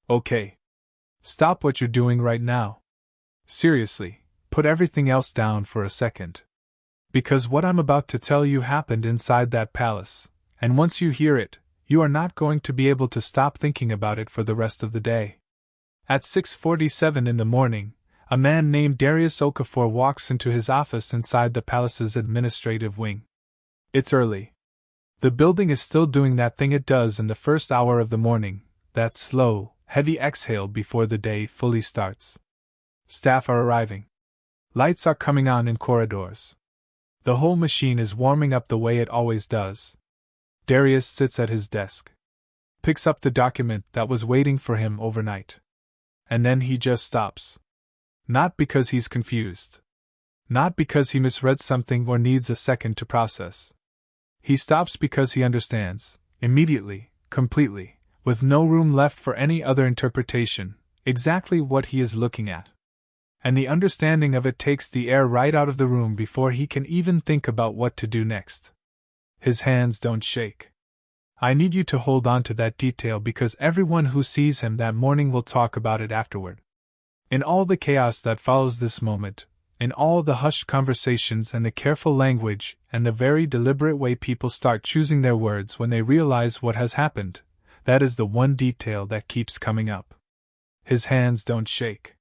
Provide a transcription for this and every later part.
Okay. Stop what you're doing right now. Seriously, put everything else down for a second. Because what I'm about to tell you happened inside that palace, and once you hear it, you are not going to be able to stop thinking about it for the rest of the day. At 6:47 in the morning, a man named Darius Okafor walks into his office inside the palace's administrative wing. It's early. The building is still doing that thing it does in the first hour of the morning, that slow, heavy exhale before the day fully starts. Staff are arriving. Lights are coming on in corridors. The whole machine is warming up the way it always does. Darius sits at his desk. Picks up the document that was waiting for him overnight. And then he just stops. Not because he's confused. Not because he misread something or needs a second to process. He stops because he understands, immediately, completely, with no room left for any other interpretation, exactly what he is looking at. And the understanding of it takes the air right out of the room before he can even think about what to do next. His hands don't shake. I need you to hold on to that detail because everyone who sees him that morning will talk about it afterward. In all the chaos that follows this moment, in all the hushed conversations and the careful language and the very deliberate way people start choosing their words when they realize what has happened, that is the one detail that keeps coming up. His hands don't shake.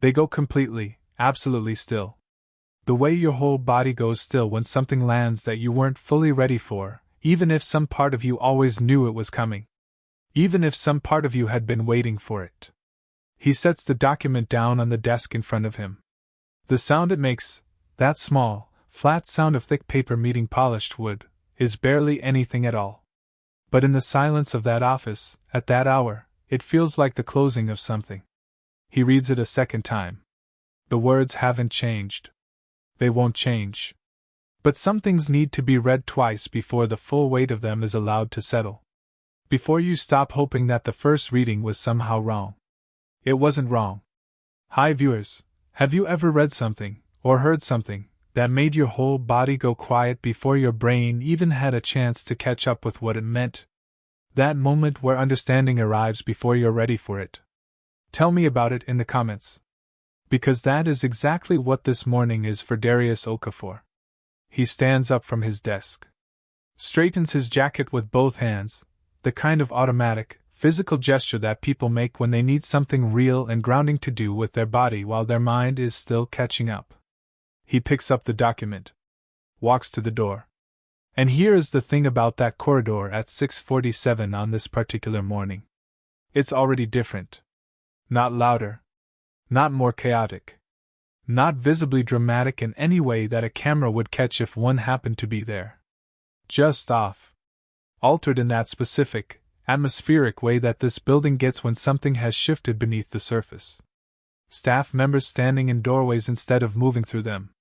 They go completely, absolutely still. The way your whole body goes still when something lands that you weren't fully ready for, even if some part of you always knew it was coming. Even if some part of you had been waiting for it. He sets the document down on the desk in front of him. The sound it makes, that small, flat sound of thick paper meeting polished wood, is barely anything at all. But in the silence of that office, at that hour, it feels like the closing of something. He reads it a second time. The words haven't changed. They won't change. But some things need to be read twice before the full weight of them is allowed to settle. Before you stop hoping that the first reading was somehow wrong. It wasn't wrong. Hi viewers, have you ever read something, or heard something, that made your whole body go quiet before your brain even had a chance to catch up with what it meant? That moment where understanding arrives before you're ready for it. Tell me about it in the comments. Because that is exactly what this morning is for Darius Okafor. He stands up from his desk. Straightens his jacket with both hands, the kind of automatic, physical gesture that people make when they need something real and grounding to do with their body while their mind is still catching up. He picks up the document. Walks to the door. And here is the thing about that corridor at 6:47 on this particular morning. It's already different. Not louder. Not more chaotic. Not visibly dramatic in any way that a camera would catch if one happened to be there. Just off. Altered in that specific, atmospheric way that this building gets when something has shifted beneath the surface. Staff members standing in doorways instead of moving through them.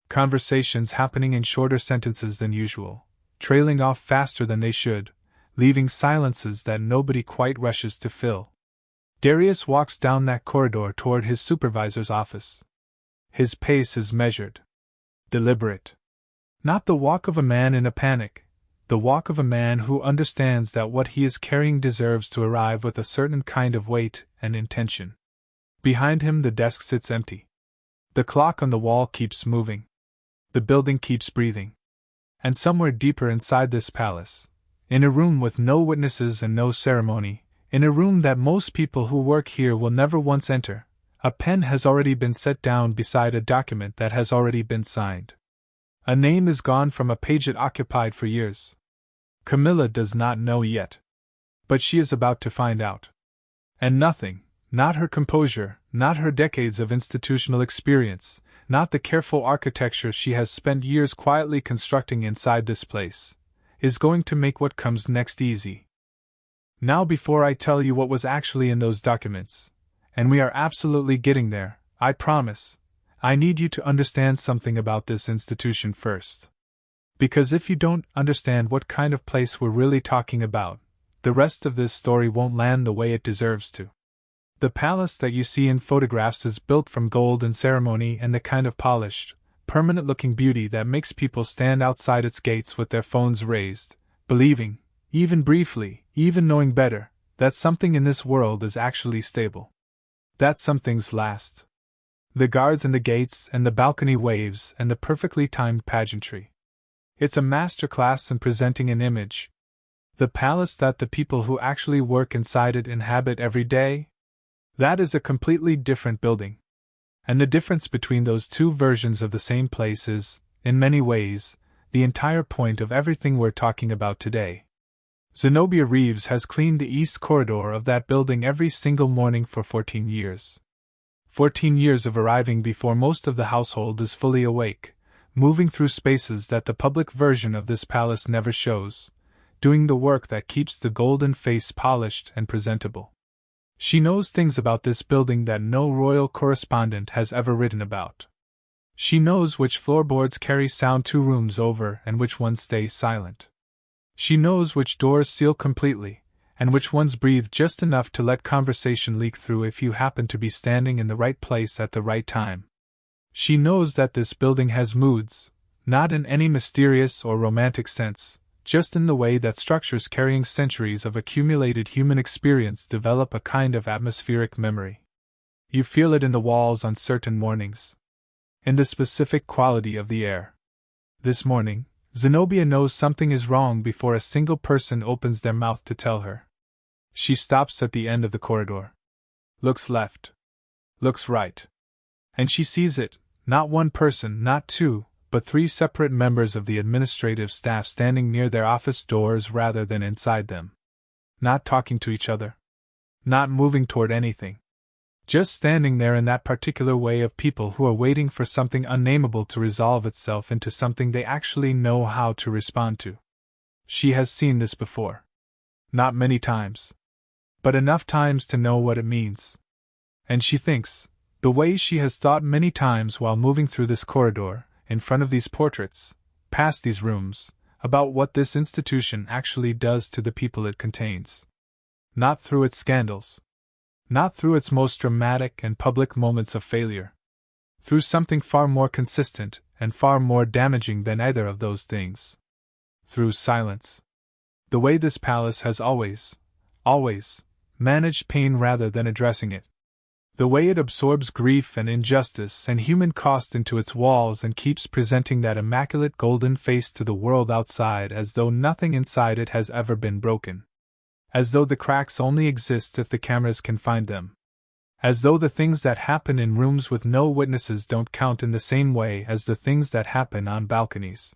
Conversations happening in shorter sentences than usual, trailing off faster than they should, leaving silences that nobody quite rushes to fill. Darius walks down that corridor toward his supervisor's office. His pace is measured. Deliberate. Not the walk of a man in a panic, the walk of a man who understands that what he is carrying deserves to arrive with a certain kind of weight and intention. Behind him the desk sits empty. The clock on the wall keeps moving. The building keeps breathing. And somewhere deeper inside this palace, in a room with no witnesses and no ceremony, in a room that most people who work here will never once enter, a pen has already been set down beside a document that has already been signed. A name is gone from a page it occupied for years. Camilla does not know yet. But she is about to find out. And nothing, not her composure, not her decades of institutional experience, not the careful architecture she has spent years quietly constructing inside this place, is going to make what comes next easy. Now before I tell you what was actually in those documents, and we are absolutely getting there, I promise, I need you to understand something about this institution first. Because if you don't understand what kind of place we're really talking about, the rest of this story won't land the way it deserves to. The palace that you see in photographs is built from gold and ceremony and the kind of polished, permanent-looking beauty that makes people stand outside its gates with their phones raised, believing, even briefly, even knowing better, that something in this world is actually stable. That some things last. The guards and the gates and the balcony waves and the perfectly timed pageantry. It's a masterclass in presenting an image. The palace that the people who actually work inside it inhabit every day? That is a completely different building. And the difference between those two versions of the same place is, in many ways, the entire point of everything we're talking about today. Zenobia Reeves has cleaned the east corridor of that building every single morning for 14 years. 14 years of arriving before most of the household is fully awake, moving through spaces that the public version of this palace never shows, doing the work that keeps the golden face polished and presentable. She knows things about this building that no royal correspondent has ever written about. She knows which floorboards carry sound 2 rooms over and which ones stay silent. She knows which doors seal completely, and which ones breathe just enough to let conversation leak through if you happen to be standing in the right place at the right time. She knows that this building has moods, not in any mysterious or romantic sense, just in the way that structures carrying centuries of accumulated human experience develop a kind of atmospheric memory. You feel it in the walls on certain mornings. In the specific quality of the air. This morning, Zenobia knows something is wrong before a single person opens their mouth to tell her. She stops at the end of the corridor. Looks left. Looks right. And she sees it, not one person, not 2, but 3 separate members of the administrative staff standing near their office doors rather than inside them. Not talking to each other. Not moving toward anything. Just standing there in that particular way of people who are waiting for something unnameable to resolve itself into something they actually know how to respond to. She has seen this before. Not many times. But enough times to know what it means. And she thinks, the way she has thought many times while moving through this corridor, in front of these portraits, past these rooms, about what this institution actually does to the people it contains. Not through its scandals. Not through its most dramatic and public moments of failure. Through something far more consistent and far more damaging than either of those things. Through silence. The way this palace has always managed pain rather than addressing it. The way it absorbs grief and injustice and human cost into its walls and keeps presenting that immaculate golden face to the world outside as though nothing inside it has ever been broken. As though the cracks only exist if the cameras can find them. As though the things that happen in rooms with no witnesses don't count in the same way as the things that happen on balconies.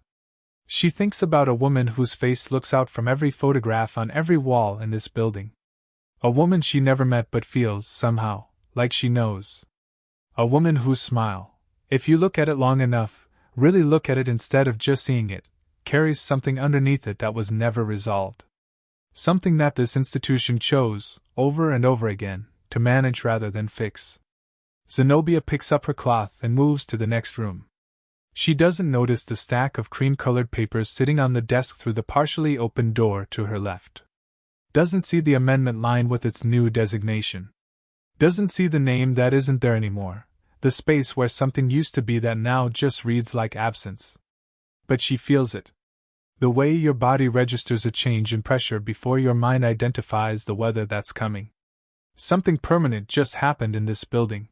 She thinks about a woman whose face looks out from every photograph on every wall in this building. A woman she never met but feels, somehow, like she knows. A woman whose smile, if you look at it long enough, really look at it instead of just seeing it, carries something underneath it that was never resolved. Something that this institution chose, over and over again, to manage rather than fix. Zenobia picks up her cloth and moves to the next room. She doesn't notice the stack of cream-colored papers sitting on the desk through the partially open door to her left. Doesn't see the amendment line with its new designation. Doesn't see the name that isn't there anymore, the space where something used to be that now just reads like absence. But she feels it. The way your body registers a change in pressure before your mind identifies the weather that's coming. Something permanent just happened in this building.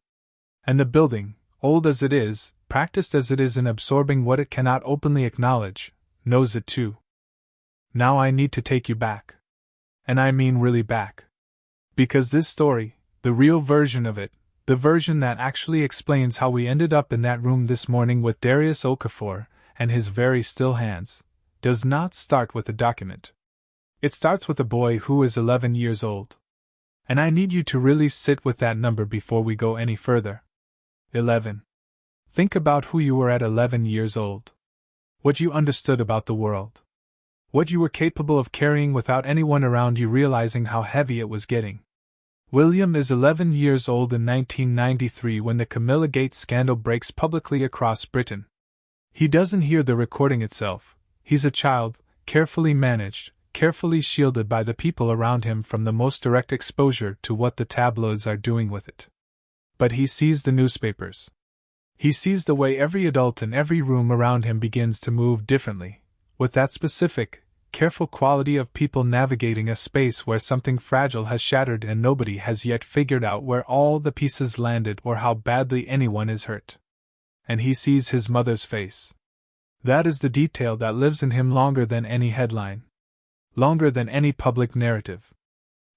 And the building, old as it is, practiced as it is in absorbing what it cannot openly acknowledge, knows it too. Now I need to take you back. And I mean really back. Because this story, the real version of it, the version that actually explains how we ended up in that room this morning with Darius Okafor and his very still hands, does not start with a document. It starts with a boy who is 11 years old. And I need you to really sit with that number before we go any further. 11. Think about who you were at 11 years old. What you understood about the world. What you were capable of carrying without anyone around you realizing how heavy it was getting. William is 11 years old in 1993 when the Camilla Gate scandal breaks publicly across Britain. He doesn't hear the recording itself. He's a child, carefully managed, carefully shielded by the people around him from the most direct exposure to what the tabloids are doing with it. But he sees the newspapers. He sees the way every adult in every room around him begins to move differently, with that specific, careful quality of people navigating a space where something fragile has shattered and nobody has yet figured out where all the pieces landed or how badly anyone is hurt. And he sees his mother's face. That is the detail that lives in him longer than any headline. Longer than any public narrative.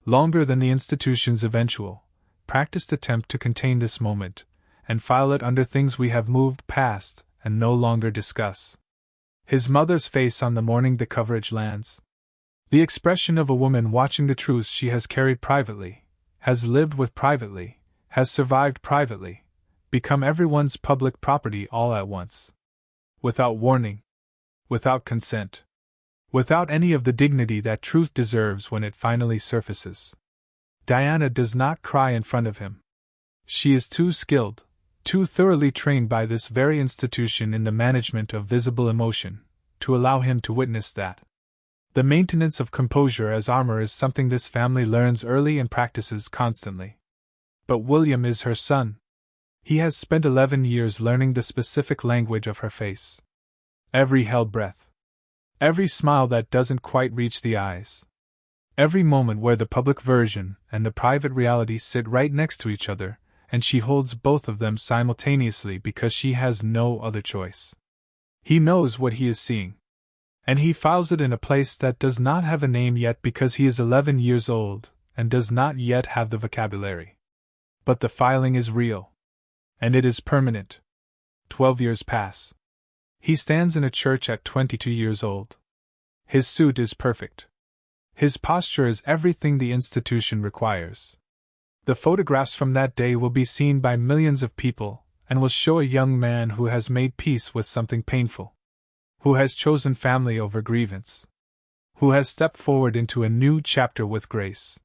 Longer than the institution's eventual, practiced attempt to contain this moment, and file it under things we have moved past and no longer discuss. His mother's face on the morning the coverage lands. The expression of a woman watching the truths she has carried privately, has lived with privately, has survived privately, become everyone's public property all at once. Without warning. Without consent. Without any of the dignity that truth deserves when it finally surfaces. Diana does not cry in front of him. She is too skilled, too thoroughly trained by this very institution in the management of visible emotion, to allow him to witness that. The maintenance of composure as armor is something this family learns early and practices constantly. But William is her son. He has spent 11 years learning the specific language of her face. Every held breath. Every smile that doesn't quite reach the eyes. Every moment where the public version and the private reality sit right next to each other, and she holds both of them simultaneously because she has no other choice. He knows what he is seeing. And he files it in a place that does not have a name yet because he is 11 years old and does not yet have the vocabulary. But the filing is real. And it is permanent. 12 years pass. He stands in a church at 22 years old. His suit is perfect. His posture is everything the institution requires. The photographs from that day will be seen by millions of people, and will show a young man who has made peace with something painful. Who has chosen family over grievance. Who has stepped forward into a new chapter with grace.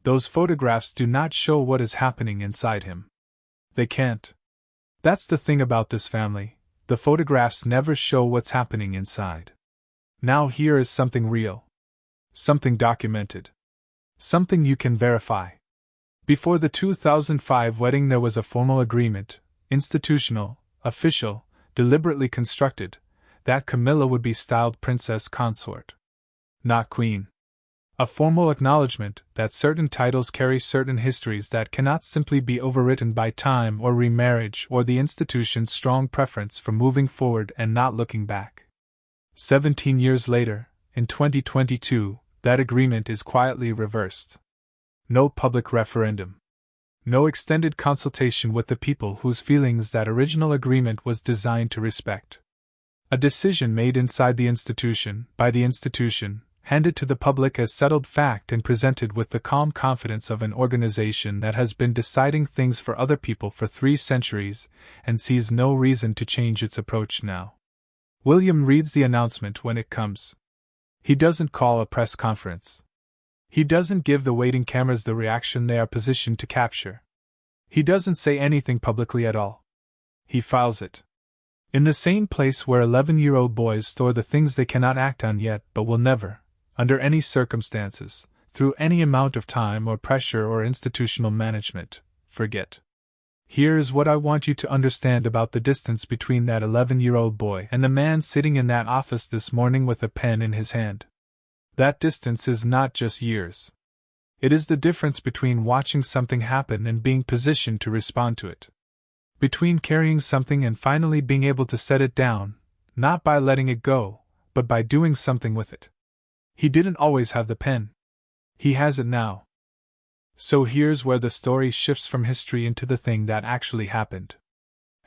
Those photographs do not show what is happening inside him. They can't. That's the thing about this family. The photographs never show what's happening inside. Now here is something real. Something documented. Something you can verify. Before the 2005 wedding there was a formal agreement, institutional, official, deliberately constructed, that Camilla would be styled princess consort. Not queen. A formal acknowledgement that certain titles carry certain histories that cannot simply be overwritten by time or remarriage or the institution's strong preference for moving forward and not looking back. 17 years later, in 2022, that agreement is quietly reversed. No public referendum. No extended consultation with the people whose feelings that original agreement was designed to respect. A decision made inside the institution, by the institution, handed to the public as settled fact and presented with the calm confidence of an organization that has been deciding things for other people for 3 centuries, and sees no reason to change its approach now. William reads the announcement when it comes. He doesn't call a press conference. He doesn't give the waiting cameras the reaction they are positioned to capture. He doesn't say anything publicly at all. He files it. In the same place where 11-year-old boys store the things they cannot act on yet but will never, under any circumstances, through any amount of time or pressure or institutional management, forget. Here is what I want you to understand about the distance between that 11-year-old boy and the man sitting in that office this morning with a pen in his hand. That distance is not just years. It is the difference between watching something happen and being positioned to respond to it. Between carrying something and finally being able to set it down, not by letting it go, but by doing something with it. He didn't always have the pen. He has it now. So here's where the story shifts from history into the thing that actually happened.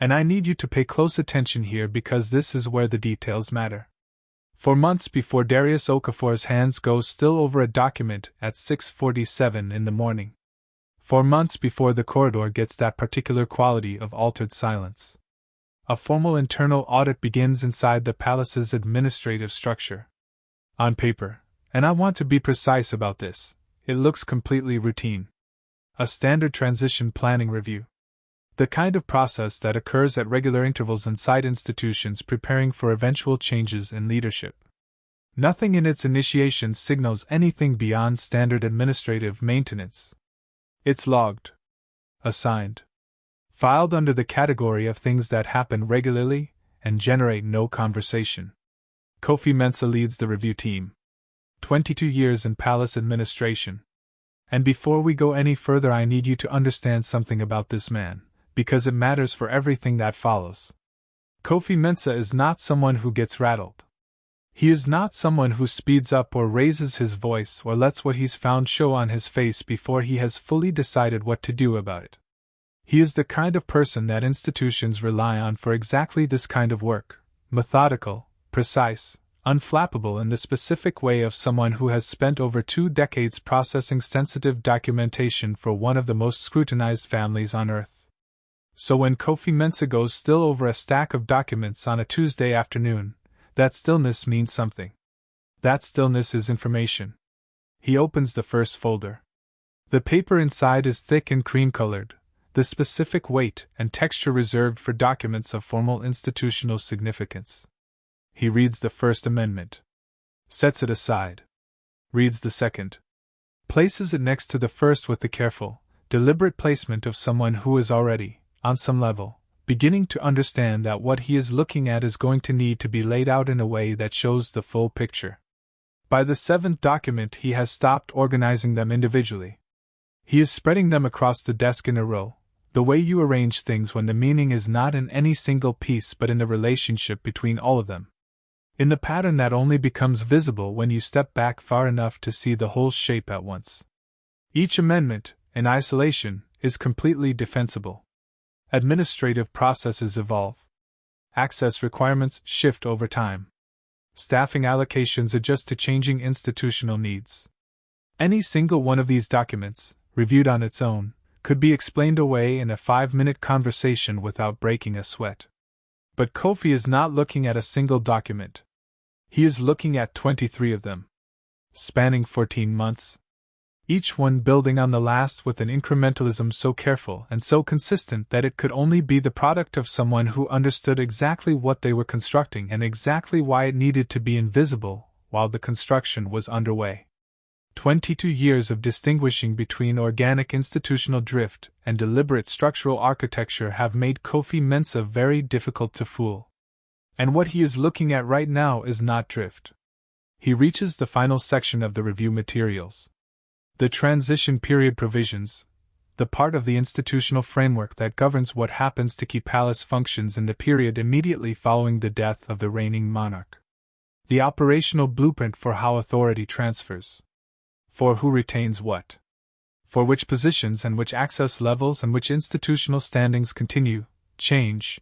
And I need you to pay close attention here because this is where the details matter. For months before Darius Okafor's hands go still over a document at 6:47 in the morning. For months before the corridor gets that particular quality of altered silence. A formal internal audit begins inside the palace's administrative structure. On paper, and I want to be precise about this, it looks completely routine. A standard transition planning review. The kind of process that occurs at regular intervals inside institutions preparing for eventual changes in leadership. Nothing in its initiation signals anything beyond standard administrative maintenance. It's logged. Assigned. Filed under the category of things that happen regularly and generate no conversation. Kofi Mensah leads the review team. 22 years in palace administration. And before we go any further, I need you to understand something about this man, because it matters for everything that follows. Kofi Mensah is not someone who gets rattled. He is not someone who speeds up or raises his voice or lets what he's found show on his face before he has fully decided what to do about it. He is the kind of person that institutions rely on for exactly this kind of work: methodical, precise, unflappable in the specific way of someone who has spent over 2 decades processing sensitive documentation for one of the most scrutinized families on earth. So when Kofi Mensah goes still over a stack of documents on a Tuesday afternoon, that stillness means something. That stillness is information. He opens the first folder. The paper inside is thick and cream-colored, the specific weight and texture reserved for documents of formal institutional significance. He reads the First Amendment. Sets it aside. Reads the second. Places it next to the first with the careful, deliberate placement of someone who is already, on some level, beginning to understand that what he is looking at is going to need to be laid out in a way that shows the full picture. By the 7th document, he has stopped organizing them individually. He is spreading them across the desk in a row, the way you arrange things when the meaning is not in any single piece but in the relationship between all of them. In the pattern that only becomes visible when you step back far enough to see the whole shape at once. Each amendment, in isolation, is completely defensible. Administrative processes evolve. Access requirements shift over time. Staffing allocations adjust to changing institutional needs. Any single one of these documents, reviewed on its own, could be explained away in a 5-minute conversation without breaking a sweat. But Kofi is not looking at a single document. He is looking at 23 of them, spanning 14 months. Each one building on the last with an incrementalism so careful and so consistent that it could only be the product of someone who understood exactly what they were constructing and exactly why it needed to be invisible while the construction was underway. 22 years of distinguishing between organic institutional drift and deliberate structural architecture have made Kofi Mensah very difficult to fool. And what he is looking at right now is not drift. He reaches the final section of the review materials. The transition period provisions, the part of the institutional framework that governs what happens to key palace functions in the period immediately following the death of the reigning monarch. The operational blueprint for how authority transfers. For who retains what. For which positions and which access levels and which institutional standings continue, change,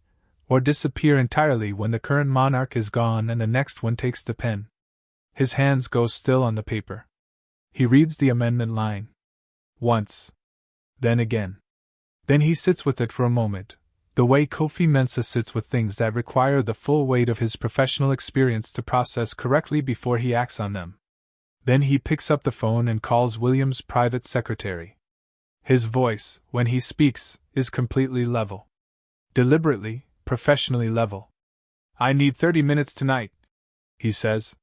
or disappear entirely when the current monarch is gone and the next one takes the pen. His hands go still on the paper. He reads the amendment line. Once. Then again. Then he sits with it for a moment, the way Kofi Mensah sits with things that require the full weight of his professional experience to process correctly before he acts on them. Then he picks up the phone and calls William's private secretary. His voice, when he speaks, is completely level. Deliberately, professionally level. "I need 30 minutes tonight," he says.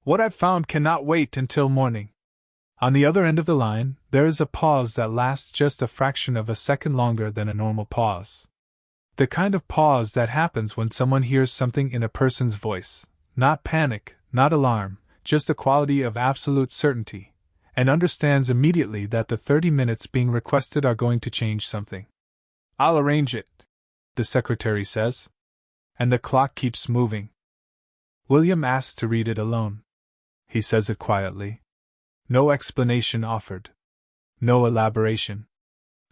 "What I've found cannot wait until morning." On the other end of the line, there is a pause that lasts just a fraction of a second longer than a normal pause. The kind of pause that happens when someone hears something in a person's voice, not panic, not alarm, just a quality of absolute certainty, and understands immediately that the 30 minutes being requested are going to change something. "I'll arrange it," the secretary says. And the clock keeps moving. William asks to read it alone. He says it quietly. No explanation offered. No elaboration.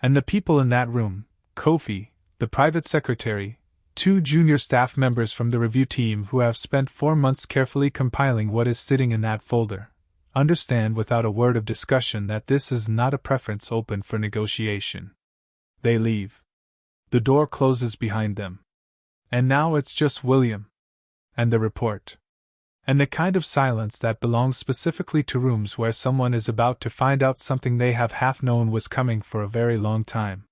And the people in that room, Kofi, the private secretary, 2 junior staff members from the review team who have spent 4 months carefully compiling what is sitting in that folder, understand without a word of discussion that this is not a preference open for negotiation. They leave. The door closes behind them. And now it's just William. And the report. And the kind of silence that belongs specifically to rooms where someone is about to find out something they have half known was coming for a very long time.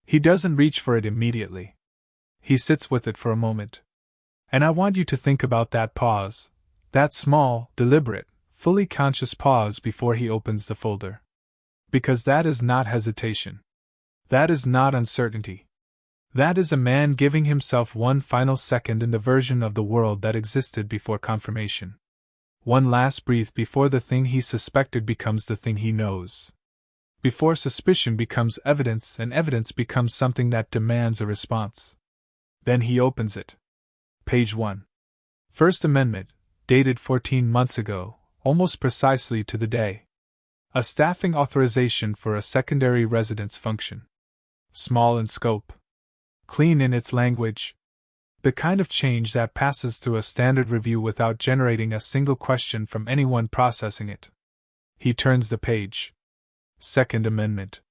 He doesn't reach for it immediately. He sits with it for a moment. And I want you to think about that pause, that small, deliberate, fully conscious pause before he opens the folder. Because that is not hesitation. That is not uncertainty. That is a man giving himself one final second in the version of the world that existed before confirmation. One last breath before the thing he suspected becomes the thing he knows. Before suspicion becomes evidence and evidence becomes something that demands a response. Then he opens it. Page 1. First Amendment, dated 14 months ago, almost precisely to the day. A staffing authorization for a secondary residence function. Small in scope. Clean in its language. The kind of change that passes through a standard review without generating a single question from anyone processing it. He turns the page. Second Amendment.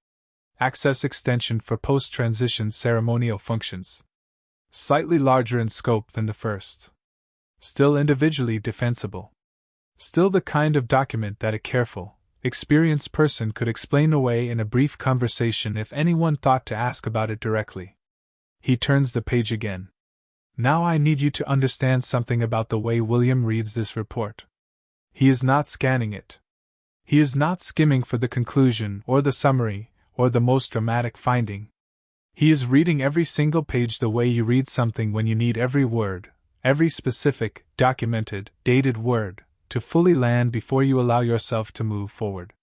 Access extension for post-transition ceremonial functions. Slightly larger in scope than the first. Still individually defensible. Still the kind of document that a careful, experienced person could explain away in a brief conversation if anyone thought to ask about it directly. He turns the page again. Now I need you to understand something about the way William reads this report. He is not scanning it. He is not skimming for the conclusion or the summary or the most dramatic finding. He is reading every single page the way you read something when you need every word, every specific, documented, dated word, to fully land before you allow yourself to move forward.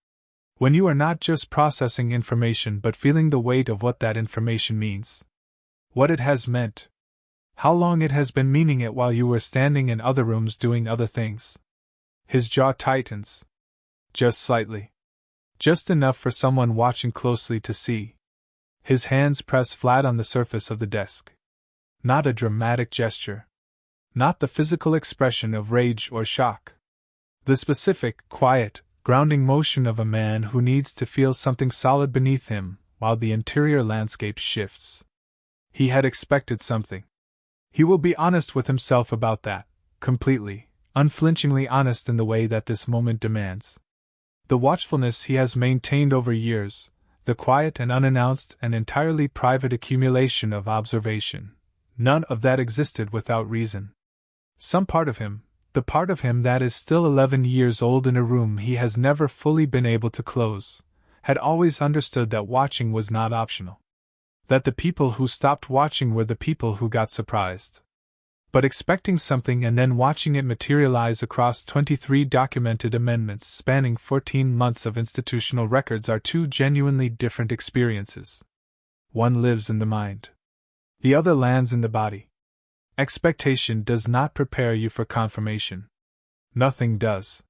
When you are not just processing information but feeling the weight of what that information means. What it has meant. How long it has been meaning it while you were standing in other rooms doing other things. His jaw tightens. Just slightly. Just enough for someone watching closely to see. His hands press flat on the surface of the desk. Not a dramatic gesture. Not the physical expression of rage or shock. The specific, quiet, grounding motion of a man who needs to feel something solid beneath him while the interior landscape shifts. He had expected something. He will be honest with himself about that, completely, unflinchingly honest in the way that this moment demands. The watchfulness he has maintained over years, the quiet and unannounced and entirely private accumulation of observation, none of that existed without reason. Some part of him, the part of him that is still 11 years old in a room he has never fully been able to close, had always understood that watching was not optional. That the people who stopped watching were the people who got surprised. But expecting something and then watching it materialize across 23 documented amendments spanning 14 months of institutional records are two genuinely different experiences. One lives in the mind. The other lands in the body. Expectation does not prepare you for confirmation. Nothing does.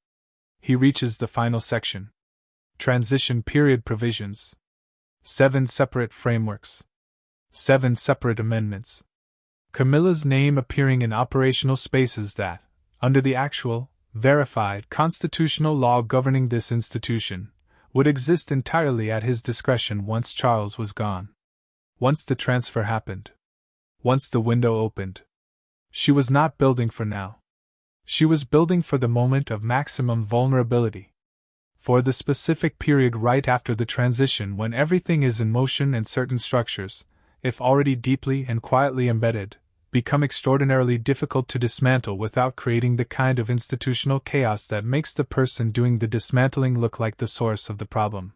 He reaches the final section. Transition period provisions. 7 separate frameworks. 7 separate amendments. Camilla's name appearing in operational spaces that, under the actual, verified constitutional law governing this institution, would exist entirely at his discretion once Charles was gone. Once the transfer happened. Once the window opened. She was not building for now. She was building for the moment of maximum vulnerability. For the specific period right after the transition when everything is in motion and certain structures, if already deeply and quietly embedded, become extraordinarily difficult to dismantle without creating the kind of institutional chaos that makes the person doing the dismantling look like the source of the problem.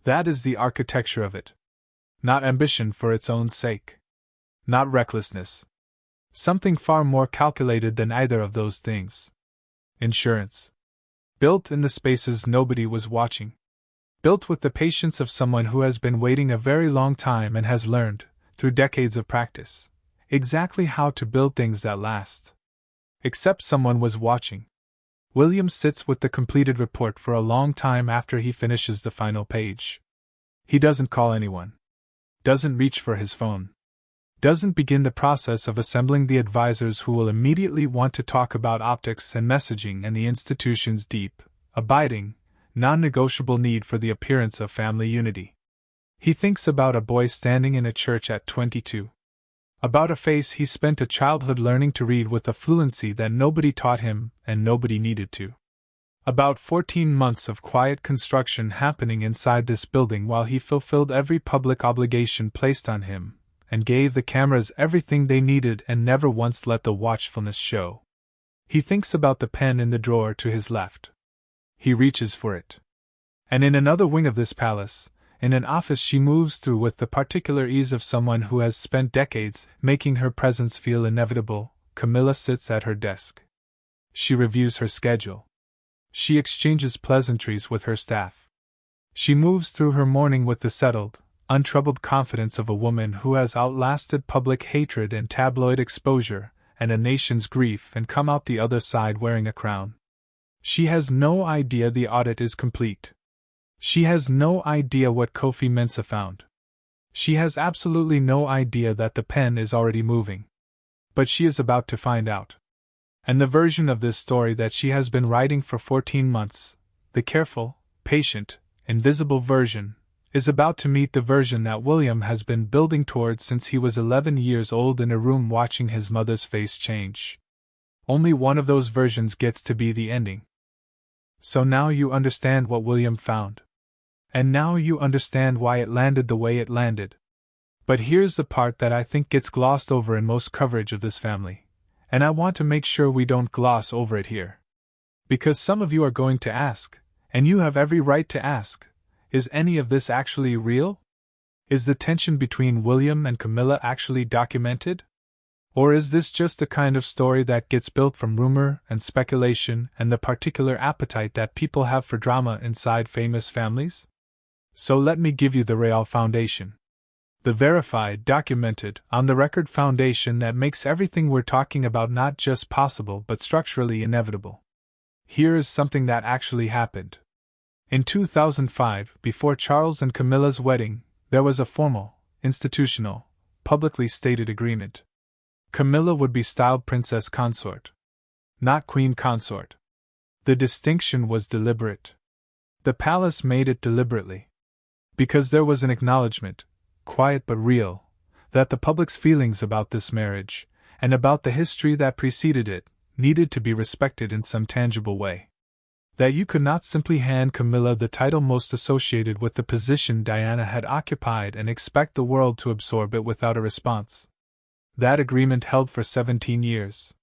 That is the architecture of it. Not ambition for its own sake. Not recklessness. Something far more calculated than either of those things. Insurance. Built in the spaces nobody was watching. Built with the patience of someone who has been waiting a very long time and has learned, through decades of practice, exactly how to build things that last. Except someone was watching. William sits with the completed report for a long time after he finishes the final page. He doesn't call anyone. Doesn't reach for his phone. Doesn't begin the process of assembling the advisors who will immediately want to talk about optics and messaging and the institution's deep, abiding, non-negotiable need for the appearance of family unity. He thinks about a boy standing in a church at 22. About a face he spent a childhood learning to read with a fluency that nobody taught him and nobody needed to. About 14 months of quiet construction happening inside this building while he fulfilled every public obligation placed on him, and gave the cameras everything they needed and never once let the watchfulness show. He thinks about the pen in the drawer to his left. He reaches for it. And in another wing of this palace, in an office she moves through with the particular ease of someone who has spent decades making her presence feel inevitable, Camilla sits at her desk. She reviews her schedule. She exchanges pleasantries with her staff. She moves through her morning with the settled, untroubled confidence of a woman who has outlasted public hatred and tabloid exposure and a nation's grief and come out the other side wearing a crown. She has no idea the audit is complete. She has no idea what Kofi Mensah found. She has absolutely no idea that the pen is already moving. But she is about to find out. And the version of this story that she has been writing for 14 months, the careful, patient, invisible version, is about to meet the version that William has been building towards since he was 11 years old in a room watching his mother's face change. Only one of those versions gets to be the ending. So now you understand what William found. And now you understand why it landed the way it landed. But here's the part that I think gets glossed over in most coverage of this family, and I want to make sure we don't gloss over it here. Because some of you are going to ask, and you have every right to ask, is any of this actually real? Is the tension between William and Camilla actually documented? Or is this just the kind of story that gets built from rumor and speculation and the particular appetite that people have for drama inside famous families? So let me give you the real foundation. The verified, documented, on-the-record foundation that makes everything we're talking about not just possible but structurally inevitable. Here is something that actually happened. In 2005, before Charles and Camilla's wedding, there was a formal, institutional, publicly stated agreement. Camilla would be styled princess consort, not queen consort. The distinction was deliberate. The palace made it deliberately. Because there was an acknowledgement, quiet but real, that the public's feelings about this marriage, and about the history that preceded it, needed to be respected in some tangible way. That you could not simply hand Camilla the title most associated with the position Diana had occupied and expect the world to absorb it without a response. That agreement held for 17 years.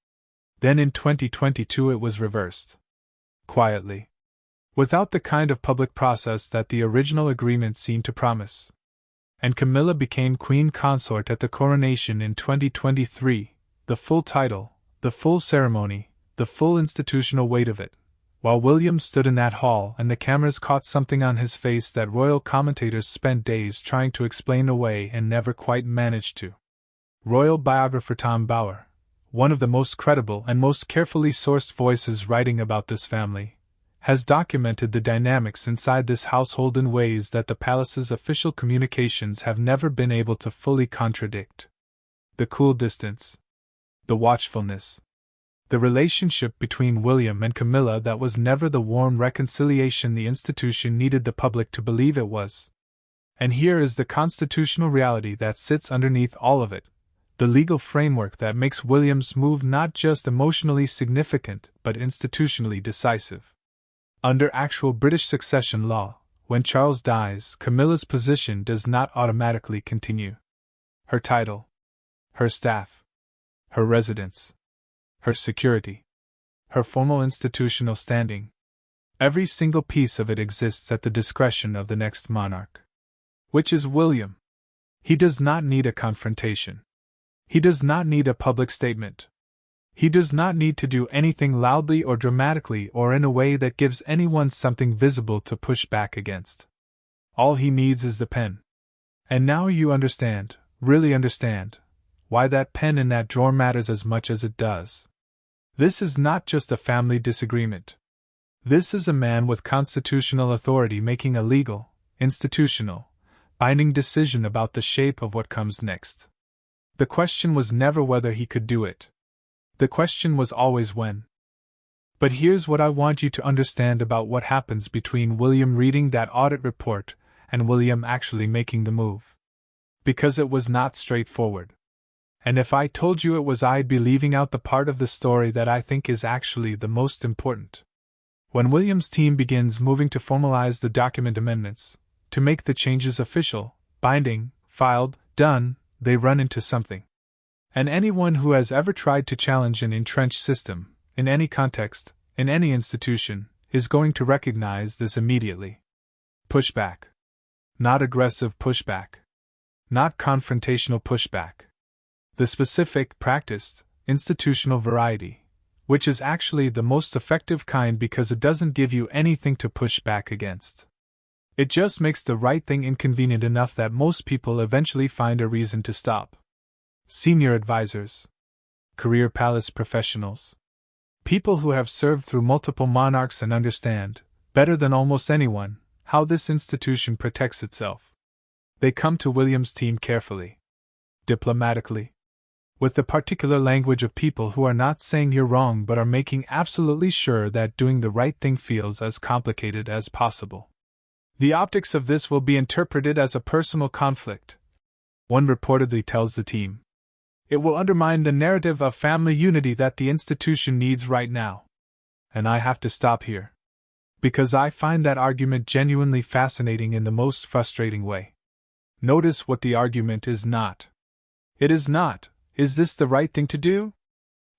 Then in 2022 it was reversed. Quietly. Without the kind of public process that the original agreement seemed to promise. And Camilla became queen consort at the coronation in 2023, the full title, the full ceremony, the full institutional weight of it, while William stood in that hall and the cameras caught something on his face that royal commentators spent days trying to explain away and never quite managed to. Royal biographer Tom Bauer, one of the most credible and most carefully sourced voices writing about this family, has documented the dynamics inside this household in ways that the palace's official communications have never been able to fully contradict. The cool distance. The watchfulness. The relationship between William and Camilla that was never the warm reconciliation the institution needed the public to believe it was. And here is the constitutional reality that sits underneath all of it. The legal framework that makes William's move not just emotionally significant but institutionally decisive. Under actual British succession law, when Charles dies, Camilla's position does not automatically continue. Her title, her staff, her residence, her security, her formal institutional standing, every single piece of it exists at the discretion of the next monarch. Which is William. He does not need a confrontation. He does not need a public statement. He does not need to do anything loudly or dramatically or in a way that gives anyone something visible to push back against. All he needs is the pen. And now you understand, really understand, why that pen in that drawer matters as much as it does. This is not just a family disagreement. This is a man with constitutional authority making a legal, institutional, binding decision about the shape of what comes next. The question was never whether he could do it. The question was always when. But here's what I want you to understand about what happens between William reading that audit report and William actually making the move. Because it was not straightforward. And if I told you it was, I'd be leaving out the part of the story that I think is actually the most important. When William's team begins moving to formalize the document amendments, to make the changes official, binding, filed, done, they run into something. And anyone who has ever tried to challenge an entrenched system, in any context, in any institution, is going to recognize this immediately. Pushback. Not aggressive pushback. Not confrontational pushback. The specific, practiced, institutional variety, which is actually the most effective kind because it doesn't give you anything to push back against. It just makes the right thing inconvenient enough that most people eventually find a reason to stop. Senior advisors, career palace professionals, people who have served through multiple monarchs and understand, better than almost anyone, how this institution protects itself. They come to William's team carefully, diplomatically, with the particular language of people who are not saying you're wrong but are making absolutely sure that doing the right thing feels as complicated as possible. The optics of this will be interpreted as a personal conflict, one reportedly tells the team. It will undermine the narrative of family unity that the institution needs right now. And I have to stop here, because I find that argument genuinely fascinating in the most frustrating way. Notice what the argument is not. It is not, is this the right thing to do?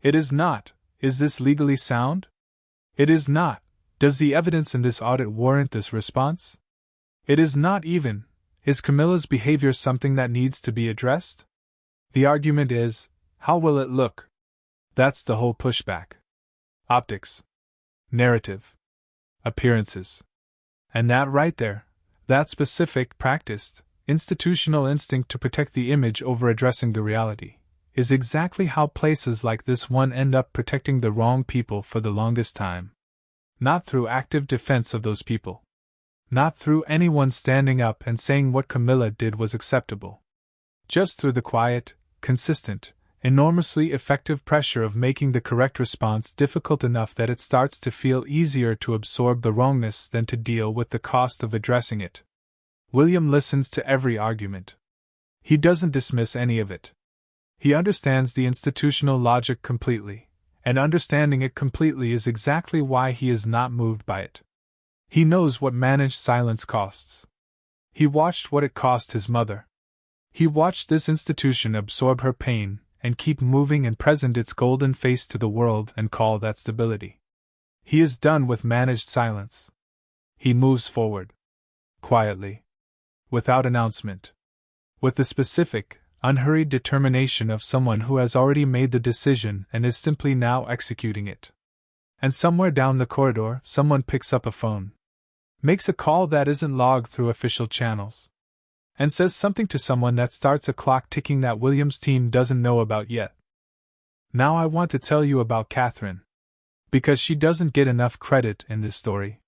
It is not, is this legally sound? It is not, does the evidence in this audit warrant this response? It is not even, is Camilla's behavior something that needs to be addressed? The argument is, how will it look? That's the whole pushback. Optics. Narrative. Appearances. And that right there, that specific, practiced, institutional instinct to protect the image over addressing the reality, is exactly how places like this one end up protecting the wrong people for the longest time. Not through active defense of those people. Not through anyone standing up and saying what Camilla did was acceptable. Just through the quiet, consistent, enormously effective pressure of making the correct response difficult enough that it starts to feel easier to absorb the wrongness than to deal with the cost of addressing it. William listens to every argument. He doesn't dismiss any of it. He understands the institutional logic completely, and understanding it completely is exactly why he is not moved by it. He knows what managed silence costs. He watched what it cost his mother. He watched this institution absorb her pain and keep moving and present its golden face to the world and call that stability. He is done with managed silence. He moves forward. Quietly. Without announcement. With the specific, unhurried determination of someone who has already made the decision and is simply now executing it. And somewhere down the corridor, someone picks up a phone. Makes a call that isn't logged through official channels. And says something to someone that starts a clock ticking that William's team doesn't know about yet. Now I want to tell you about Catherine. Because she doesn't get enough credit in this story.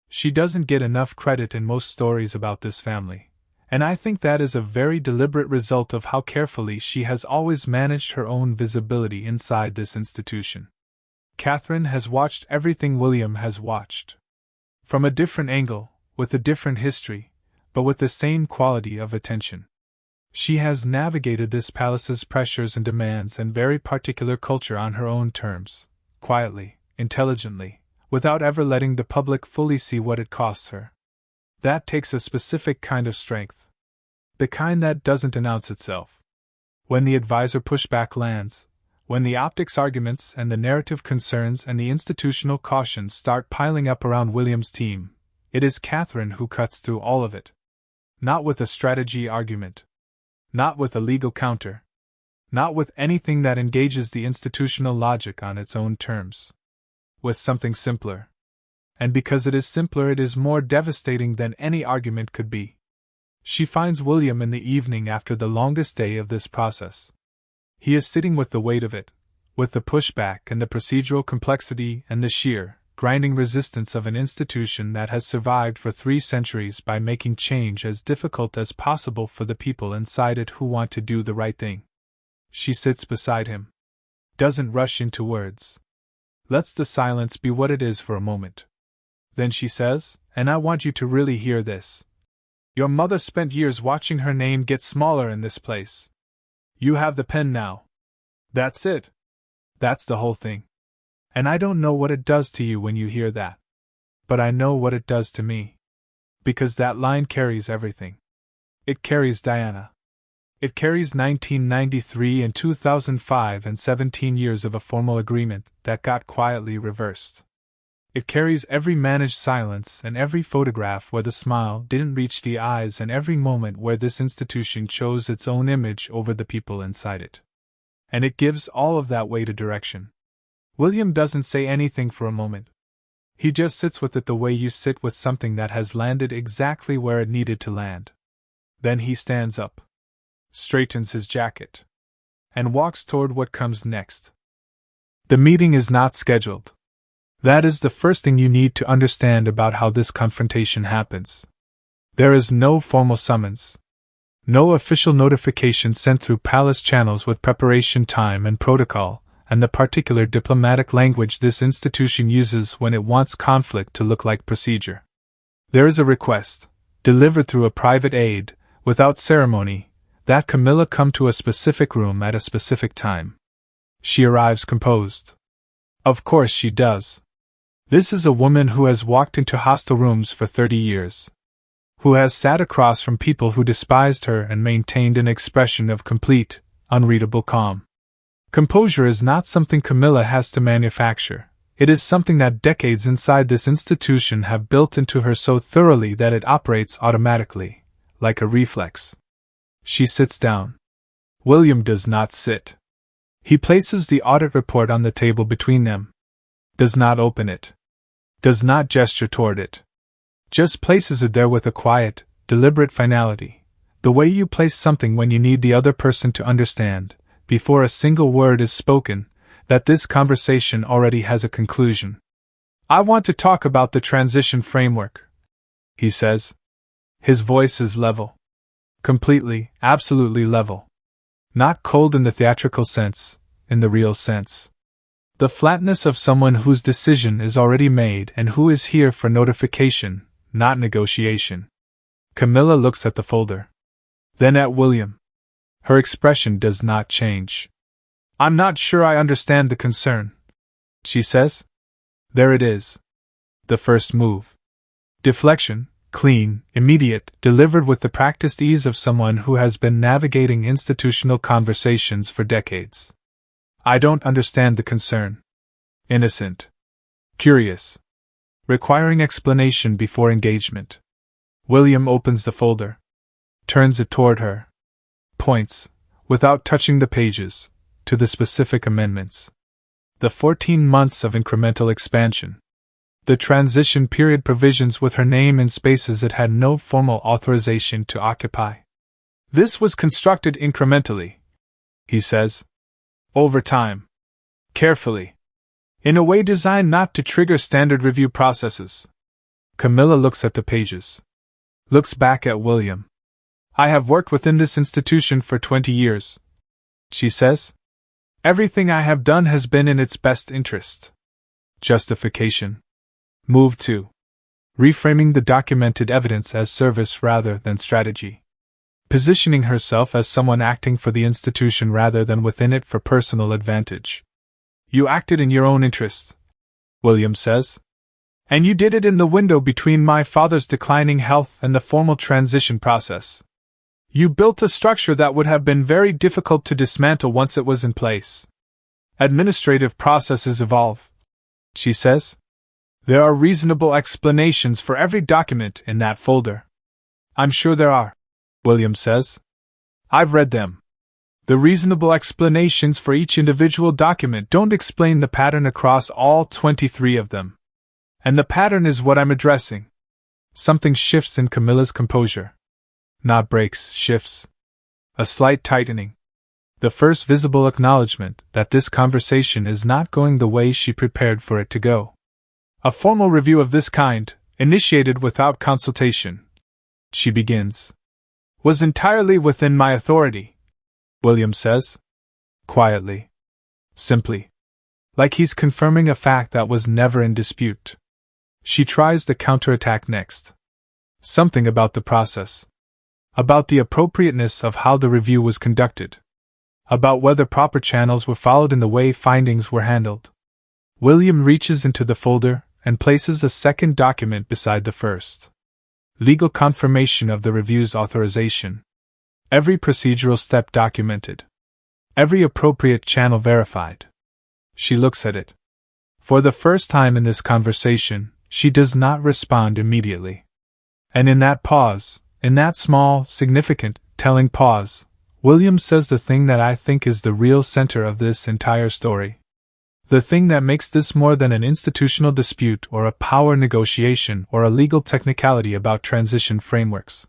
She doesn't get enough credit in most stories about this family. And I think that is a very deliberate result of how carefully she has always managed her own visibility inside this institution. Catherine has watched everything William has watched. From a different angle, with a different history, but with the same quality of attention. She has navigated this palace's pressures and demands and very particular culture on her own terms, quietly, intelligently, without ever letting the public fully see what it costs her. That takes a specific kind of strength. The kind that doesn't announce itself. When the advisor pushback lands, when the optics arguments and the narrative concerns and the institutional cautions start piling up around William's team, it is Catherine who cuts through all of it. Not with a strategy argument. Not with a legal counter. Not with anything that engages the institutional logic on its own terms. With something simpler. And because it is simpler, it is more devastating than any argument could be. She finds William in the evening after the longest day of this process. He is sitting with the weight of it, with the pushback and the procedural complexity and the sheer, grinding resistance of an institution that has survived for 3 centuries by making change as difficult as possible for the people inside it who want to do the right thing. She sits beside him. Doesn't rush into words. Lets the silence be what it is for a moment. Then she says, and I want you to really hear this. Your mother spent years watching her name get smaller in this place. You have the pen now. That's it. That's the whole thing. And I don't know what it does to you when you hear that. But I know what it does to me. Because that line carries everything. It carries Diana. It carries 1993 and 2005 and 17 years of a formal agreement that got quietly reversed. It carries every managed silence and every photograph where the smile didn't reach the eyes and every moment where this institution chose its own image over the people inside it. And it gives all of that weight a direction. William doesn't say anything for a moment. He just sits with it the way you sit with something that has landed exactly where it needed to land. Then he stands up, straightens his jacket, and walks toward what comes next. The meeting is not scheduled. That is the first thing you need to understand about how this confrontation happens. There is no formal summons. No official notification sent through palace channels with preparation time and protocol, and the particular diplomatic language this institution uses when it wants conflict to look like procedure. There is a request, delivered through a private aide, without ceremony, that Camilla come to a specific room at a specific time. She arrives composed. Of course she does. This is a woman who has walked into hostile rooms for 30 years. Who has sat across from people who despised her and maintained an expression of complete, unreadable calm. Composure is not something Camilla has to manufacture. It is something that decades inside this institution have built into her so thoroughly that it operates automatically, like a reflex. She sits down. William does not sit. He places the audit report on the table between them. Does not open it. Does not gesture toward it. Just places it there with a quiet, deliberate finality, the way you place something when you need the other person to understand, before a single word is spoken, that this conversation already has a conclusion. I want to talk about the transition framework, he says. His voice is level. Completely, absolutely level. Not cold in the theatrical sense, in the real sense. The flatness of someone whose decision is already made and who is here for notification, not negotiation. Camilla looks at the folder. Then at William. Her expression does not change. I'm not sure I understand the concern, she says. There it is. The first move. Deflection, clean, immediate, delivered with the practiced ease of someone who has been navigating institutional conversations for decades. I don't understand the concern. Innocent. Curious. Requiring explanation before engagement. William opens the folder. Turns it toward her. Points, without touching the pages, to the specific amendments. The 14 months of incremental expansion. The transition period provisions with her name in spaces it had no formal authorization to occupy. This was constructed incrementally, he says. Over time. Carefully. In a way designed not to trigger standard review processes. Camilla looks at the pages. Looks back at William. I have worked within this institution for 20 years, she says. Everything I have done has been in its best interest. Justification. Move 2. Reframing the documented evidence as service rather than strategy. Positioning herself as someone acting for the institution rather than within it for personal advantage. You acted in your own interest, William says. And you did it in the window between my father's declining health and the formal transition process. You built a structure that would have been very difficult to dismantle once it was in place. Administrative processes evolve, she says. There are reasonable explanations for every document in that folder. I'm sure there are, William says. I've read them. The reasonable explanations for each individual document don't explain the pattern across all 23 of them. And the pattern is what I'm addressing. Something shifts in Camilla's composure. Not breaks, shifts. A slight tightening. The first visible acknowledgement that this conversation is not going the way she prepared for it to go. A formal review of this kind, initiated without consultation, she begins, was entirely within my authority, William says. Quietly. Simply. Like he's confirming a fact that was never in dispute. She tries the counterattack next. Something about the process. About the appropriateness of how the review was conducted. About whether proper channels were followed in the way findings were handled. William reaches into the folder and places a second document beside the first. Legal confirmation of the review's authorization. Every procedural step documented. Every appropriate channel verified. She looks at it. For the first time in this conversation, she does not respond immediately. And in that pause, in that small, significant, telling pause, William says the thing that I think is the real center of this entire story. The thing that makes this more than an institutional dispute or a power negotiation or a legal technicality about transition frameworks.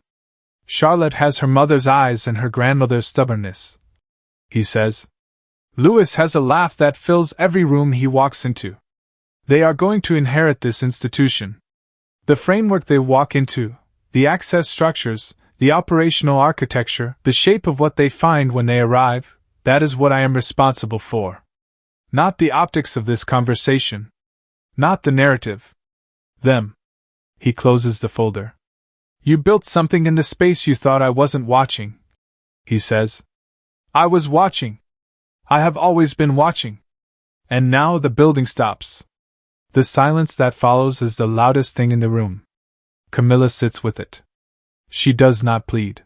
Charlotte has her mother's eyes and her grandmother's stubbornness, he says. Louis has a laugh that fills every room he walks into. They are going to inherit this institution. The framework they walk into, the access structures, the operational architecture, the shape of what they find when they arrive, that is what I am responsible for. Not the optics of this conversation. Not the narrative. Them. He closes the folder. You built something in the space you thought I wasn't watching, he says. I was watching. I have always been watching. And now the building stops. The silence that follows is the loudest thing in the room. Camilla sits with it. She does not plead.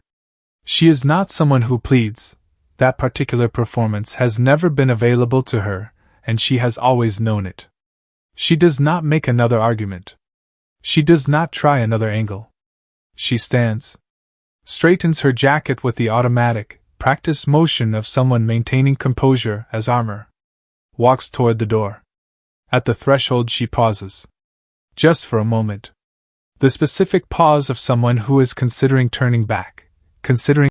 She is not someone who pleads. That particular performance has never been available to her, and she has always known it. She does not make another argument. She does not try another angle. She stands. Straightens her jacket with the automatic, practiced motion of someone maintaining composure as armor. Walks toward the door. At the threshold she pauses. Just for a moment. The specific pause of someone who is considering turning back, considering